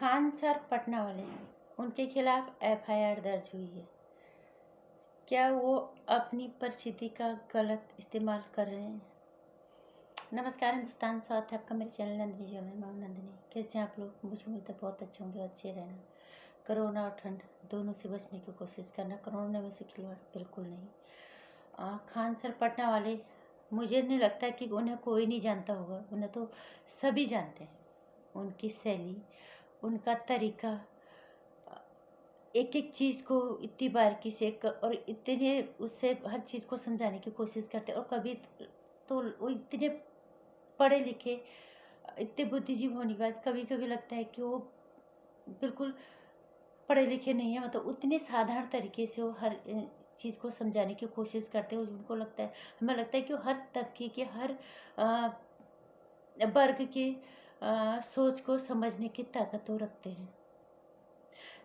Khan sir Patna वाले, उनके खिलाफ एफआईआर दर्ज हुई है। क्या वो अपनी परिस्थिति का गलत इस्तेमाल कर रहे हैं? नमस्कार हिंदुस्तान, स्वागत है आपका मेरे चैनल नंदिनी जो में। मैं नंदिनी। कैसे हैं आप लोग? मुझे उम्मीद है बहुत अच्छे होंगे, अच्छे रहना। कोरोना और ठंड दोनों से बचने की कोशिश करना। कोरोना में से खिलवाड़ बिल्कुल नहीं। खान सर पटना वाले, मुझे नहीं लगता कि उन्हें कोई नहीं जानता होगा। उन्हें तो सभी जानते हैं। उनकी शैली, उनका तरीका, एक एक चीज़ को इतनी बारीकी से और इतने उससे हर चीज़ को समझाने की कोशिश करते हैं। और कभी तो वो इतने पढ़े लिखे, इतने बुद्धिजीवी होने के बाद कभी कभी लगता है कि वो बिल्कुल पढ़े लिखे नहीं है। मतलब उतने साधारण तरीके से वो हर चीज़ को समझाने की कोशिश करते हैं। उनको लगता है, हमें लगता है कि वो हर तबके के, हर वर्ग के सोच को समझने की ताकत वो रखते हैं।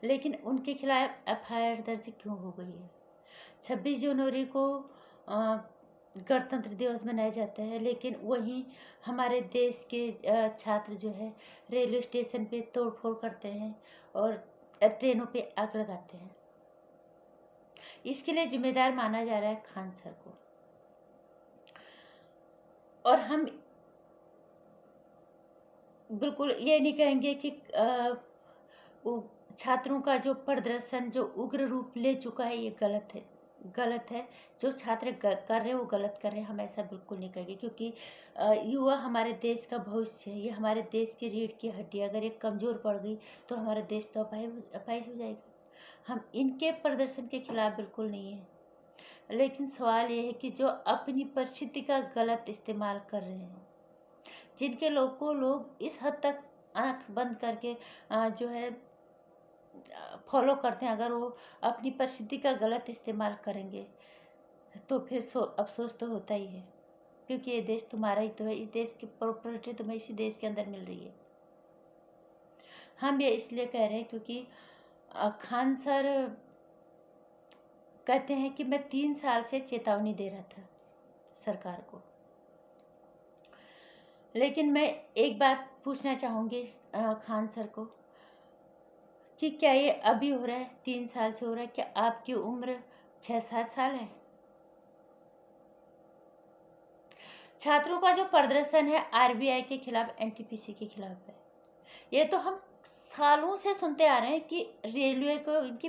लेकिन उनके खिलाफ एफआईआर दर्ज क्यों हो गई है? 26 जनवरी को गणतंत्र दिवस मनाया जाता है, लेकिन वहीं हमारे देश के छात्र जो है रेलवे स्टेशन पे तोड़फोड़ करते हैं और ट्रेनों पे आग लगाते हैं। इसके लिए जिम्मेदार माना जा रहा है खान सर को। और हम बिल्कुल ये नहीं कहेंगे कि वो छात्रों का जो प्रदर्शन जो उग्र रूप ले चुका है ये गलत है। गलत है, जो छात्र कर रहे हैं वो गलत कर रहे हैं, हम ऐसा बिल्कुल नहीं कहेंगे। क्योंकि युवा हमारे देश का भविष्य है। ये हमारे देश की रीढ़ की हड्डी, अगर ये कमज़ोर पड़ गई तो हमारा देश तो अपाहिज हो जाएगा। हम इनके प्रदर्शन के खिलाफ बिल्कुल नहीं है, लेकिन सवाल ये है कि जो अपनी परिस्थिति का गलत इस्तेमाल कर रहे हैं, जिनके लोग इस हद तक आंख बंद करके जो है फॉलो करते हैं, अगर वो अपनी परिस्थिति का गलत इस्तेमाल करेंगे तो फिर अफसोस तो होता ही है। क्योंकि ये देश तुम्हारा ही तो है, इस देश की प्रॉपर्टी तुम्हें इसी देश के अंदर मिल रही है। हम ये इसलिए कह रहे हैं क्योंकि खान सर कहते हैं कि मैं 3 साल से चेतावनी दे रहा था सरकार को। लेकिन मैं एक बात पूछना चाहूँगी खान सर को कि क्या ये अभी हो रहा है, 3 साल से हो रहा है? क्या आपकी उम्र 6-7 साल है? छात्रों का जो प्रदर्शन है आरबीआई के खिलाफ, एनटीपीसी के खिलाफ है। ये तो हम सालों से सुनते आ रहे हैं कि रेलवे को इनकी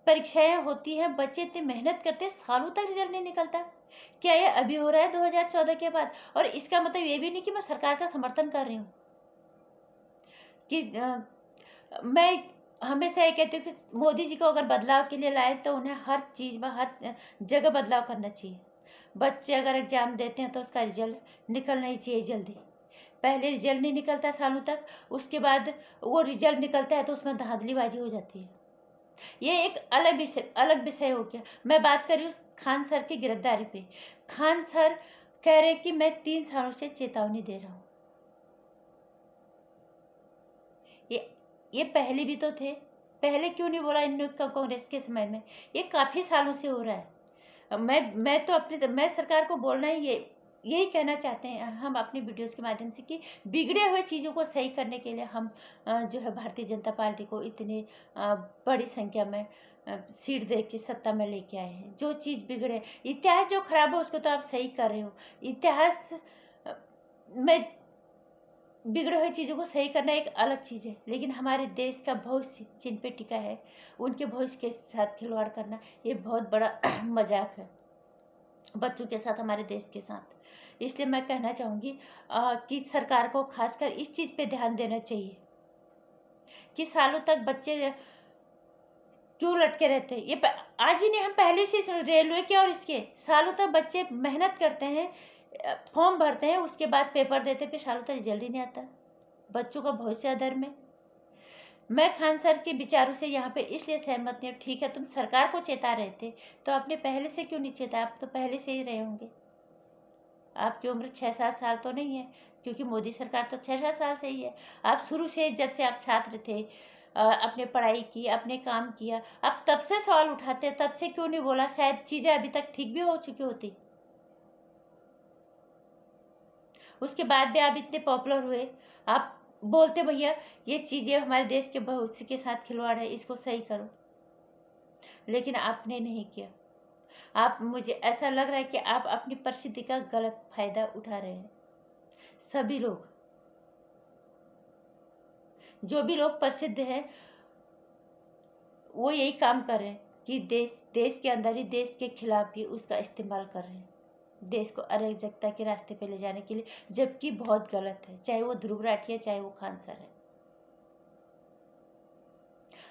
परीक्षाएं होती हैं, बच्चे इतनी मेहनत करते हैं, सालों तक रिजल्ट नहीं निकलता। क्या ये अभी हो रहा है 2014 के बाद? और इसका मतलब ये भी नहीं कि मैं सरकार का समर्थन कर रही हूँ। कि मैं हमेशा ये कहती हूँ कि मोदी जी को अगर बदलाव के लिए लाए तो उन्हें हर चीज़ में, हर जगह बदलाव करना चाहिए। बच्चे अगर एग्जाम देते हैं तो उसका रिजल्ट निकलना ही चाहिए जल्दी। पहले रिजल्ट नहीं निकलता सालों तक, उसके बाद वो रिजल्ट निकलता है तो उसमें धांधलीबाजी हो जाती है। ये एक अलग विषय हो गया। मैं बात कर रही हूँ खान सर की गिरफ्तारी पे। खान सर कह रहे हैं कि मैं 3 सालों से चेतावनी दे रहा हूँ। ये पहले भी तो थे, पहले क्यों नहीं बोला इन कांग्रेस के समय में? ये काफ़ी सालों से हो रहा है। मैं तो मैं सरकार को बोलना ही यही कहना चाहते हैं हम अपनी वीडियोस के माध्यम से कि बिगड़े हुए चीज़ों को सही करने के लिए हम जो है भारतीय जनता पार्टी को इतनी बड़ी संख्या में सीट दे के सत्ता में लेके आए हैं। जो चीज़ बिगड़े, इतिहास जो खराब हो उसको तो आप सही कर रहे हो। इतिहास में बिगड़े हुए चीज़ों को सही करना एक अलग चीज़ है, लेकिन हमारे देश का भविष्य जिन पे टिका है उनके भविष्य के साथ खिलवाड़ करना ये बहुत बड़ा मजाक है बच्चों के साथ, हमारे देश के साथ। इसलिए मैं कहना चाहूँगी कि सरकार को खासकर इस चीज़ पे ध्यान देना चाहिए कि सालों तक बच्चे क्यों लटके रहते हैं। आज ही नहीं, हम पहले से रेलवे के और इसके सालों तक बच्चे मेहनत करते हैं, फॉर्म भरते हैं, उसके बाद पेपर देते, फिर सालों तक रिजल्ट ही नहीं आता। बच्चों का भविष्य अधर में। मैं खान सर के विचारों से यहाँ पे इसलिए सहमत नहीं हूँ। ठीक है, तुम सरकार को चेता रहे थे तो आपने पहले से क्यों नहीं चेता? आप तो पहले से ही रहे होंगे। आपकी उम्र 6-7 साल तो नहीं है, क्योंकि मोदी सरकार तो 6-7 साल से ही है। आप शुरू से, जब से आप छात्र थे, अपने पढ़ाई की, अपने काम किया, आप तब से सवाल उठाते, तब से क्यों नहीं बोला? शायद चीज़ें अभी तक ठीक भी हो चुकी होती। उसके बाद भी आप इतने पॉपुलर हुए। आप बोलते भैया ये चीज़ें हमारे देश के भविष्य के साथ खिलवाड़ है, इसको सही करो, लेकिन आपने नहीं किया। आप, मुझे ऐसा लग रहा है कि आप अपनी परिस्थिति का गलत फायदा उठा रहे हैं। सभी लोग, जो भी लोग प्रसिद्ध हैं, वो यही काम कर रहे हैं कि देश के अंदर ही देश के खिलाफ भी उसका इस्तेमाल कर रहे हैं, देश को अराजकता के रास्ते पे ले जाने के लिए, जबकि बहुत गलत है। चाहे वो ध्रुव राठी है, चाहे वो खान सर है।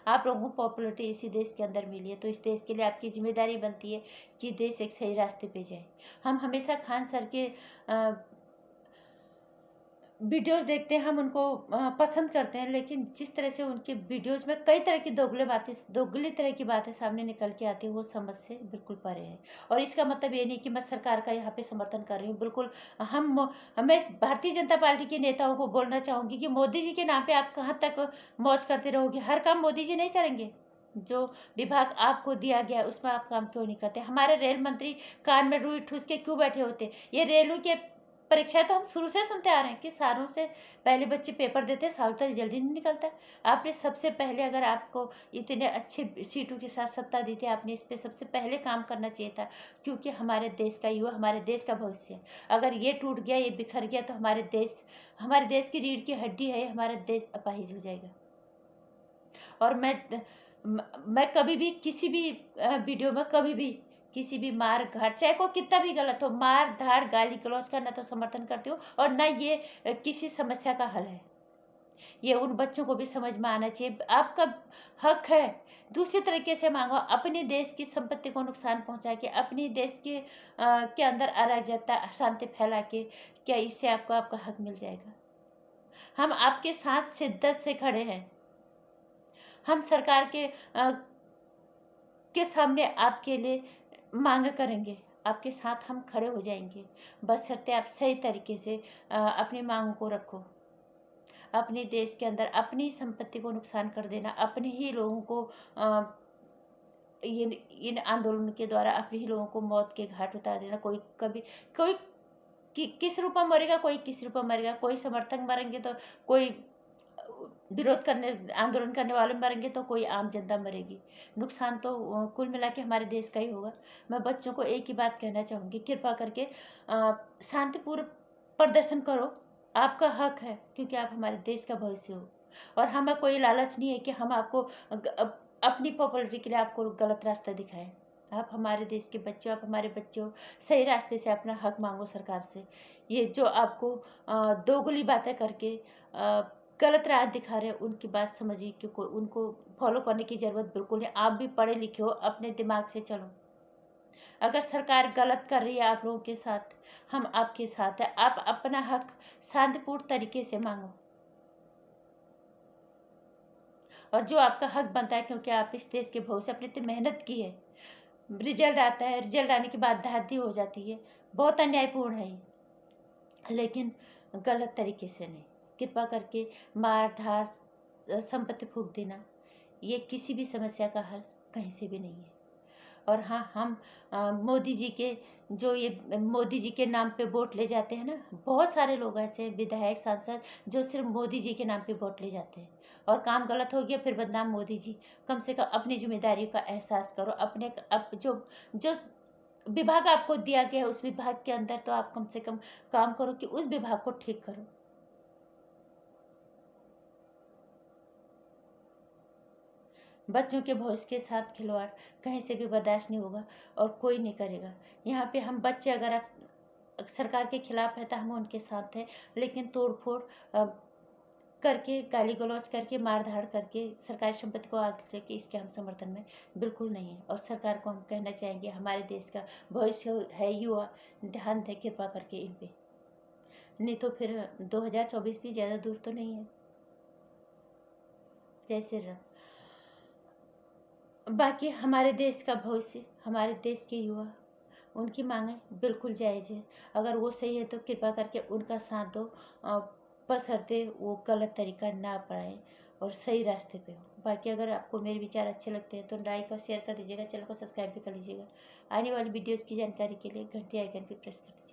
आप लोगों को पॉपुलरिटी इसी देश के अंदर मिली है, तो इस देश के लिए आपकी जिम्मेदारी बनती है कि देश एक सही रास्ते पे जाए। हम हमेशा खान सर के वीडियोस देखते हैं, हम उनको पसंद करते हैं, लेकिन जिस तरह से उनके वीडियोस में कई तरह की दोगली तरह की बातें सामने निकल के आती है, वो समझ से बिल्कुल परे है। और इसका मतलब ये नहीं कि मैं सरकार का यहाँ पे समर्थन कर रही हूँ, बिल्कुल। मैं भारतीय जनता पार्टी के नेताओं को बोलना चाहूँगी कि मोदी जी के नाम पे आप कहाँ तक मौज करते रहोगे? हर काम मोदी जी नहीं करेंगे। जो विभाग आपको दिया गया है उसमें आप काम क्यों नहीं करते? हमारे रेल मंत्री कान में रुई ठूस के क्यों बैठे होते? ये रेलवे के परीक्षा तो हम शुरू से सुनते आ रहे हैं कि सालों से पहले बच्चे पेपर देते, साल तो रिजल्ट ही नहीं निकलता। आपने सबसे पहले, अगर आपको इतने अच्छे सीटों के साथ सत्ता दी थी, आपने इस पे सबसे पहले काम करना चाहिए था, क्योंकि हमारे देश का युवा हमारे देश का भविष्य है। अगर ये टूट गया, ये बिखर गया, तो हमारे देश की रीढ़ की हड्डी है, हमारा देश अपाहिज हो जाएगा। और मैं कभी भी किसी भी वीडियो में कभी भी किसी भी मार घाट, चाहे कोई कितना भी गलत हो, मार धाड़ गाली गलौज का ना तो समर्थन करती हूँ, और ना ये किसी समस्या का हल है। ये उन बच्चों को भी समझ में आना चाहिए, आपका हक है। दूसरे तरीके से मांगो, अपने देश की संपत्ति को नुकसान पहुंचा के, अपने देश के अंदर अराजकता अशांति फैला के, क्या इससे आपको आपका हक मिल जाएगा? हम आपके साथ शिद्दत से खड़े हैं। हम सरकार के सामने आपके लिए मांग करेंगे, आपके साथ हम खड़े हो जाएंगे, बशर्ते आप सही तरीके से अपनी मांग को रखो। अपने देश के अंदर अपनी संपत्ति को नुकसान कर देना, अपने ही लोगों को इन आंदोलन के द्वारा अपने ही लोगों को मौत के घाट उतार देना, कोई किस रूप में मरेगा, कोई किस रूप में मरेगा, कोई समर्थक मरेंगे तो कोई विरोध करने, आंदोलन करने वाले मरेंगे, तो कोई आम जनता मरेगी। नुकसान तो कुल मिला के हमारे देश का ही होगा। मैं बच्चों को एक ही बात कहना चाहूँगी, कृपा करके शांतिपूर्ण प्रदर्शन करो, आपका हक है, क्योंकि आप हमारे देश का भविष्य हो। और हमें कोई लालच नहीं है कि हम आपको अपनी पॉपुलरिटी के लिए आपको गलत रास्ता दिखाएं। आप हमारे देश के बच्चे हो, आप हमारे बच्चे हो, सही रास्ते से अपना हक मांगो सरकार से। ये जो आपको दोगली बातें करके गलत राह दिखा रहे हैं, उनकी बात समझिए कि उनको फॉलो करने की ज़रूरत बिल्कुल नहीं। आप भी पढ़े लिखे हो, अपने दिमाग से चलो। अगर सरकार गलत कर रही है आप लोगों के साथ, हम आपके साथ हैं। आप अपना हक शांतिपूर्ण तरीके से मांगो, और जो आपका हक बनता है, क्योंकि आप इस देश के भविष्य, अपनी इतनी मेहनत की है। रिजल्ट आता है, रिजल्ट आने के बाद धांधली हो जाती है, बहुत अन्यायपूर्ण है ये, लेकिन गलत तरीके से नहीं। कृपा करके मार धाड़ संपत्ति फूंक देना, ये किसी भी समस्या का हल कहीं से भी नहीं है। और हाँ, हम मोदी जी के नाम पे वोट ले जाते हैं ना, बहुत सारे लोग ऐसे विधायक सांसद जो सिर्फ मोदी जी के नाम पे वोट ले जाते हैं, और काम गलत हो गया फिर बदनाम मोदी जी। कम से कम अपनी जिम्मेदारी का एहसास करो। जो विभाग आपको दिया गया है, उस विभाग के अंदर तो आप कम से कम काम करो कि उस विभाग को ठीक करो। बच्चों के भविष्य के साथ खिलवाड़ कहीं से भी बर्दाश्त नहीं होगा, और कोई नहीं करेगा। यहाँ पे हम बच्चे, अगर आप सरकार के खिलाफ है तो हम उनके साथ हैं, लेकिन तोड़ फोड़ करके, गाली गलौज करके, मार धाड़ करके सरकारी संपत्ति को आग लेके, इसके हम समर्थन में बिल्कुल नहीं है। और सरकार को हम कहना चाहेंगे, हमारे देश का भविष्य है युवा, ध्यान दें कृपा करके इन पे, नहीं तो फिर 2024 भी ज़्यादा दूर तो नहीं है। जय श्री राम। बाकी हमारे देश का भविष्य, हमारे देश के युवा, उनकी मांगें बिल्कुल जायज़ है। अगर वो सही है तो कृपा करके उनका साथ दो, बशर्ते वो गलत तरीका ना अपनाएं और सही रास्ते पे हो। बाकी अगर आपको मेरे विचार अच्छे लगते हैं तो लाइक और शेयर कर दीजिएगा, चैनल को सब्सक्राइब भी कर लीजिएगा। आने वाली वीडियोज़ की जानकारी के लिए घंटी आइकन पर प्रेस कर दीजिएगा।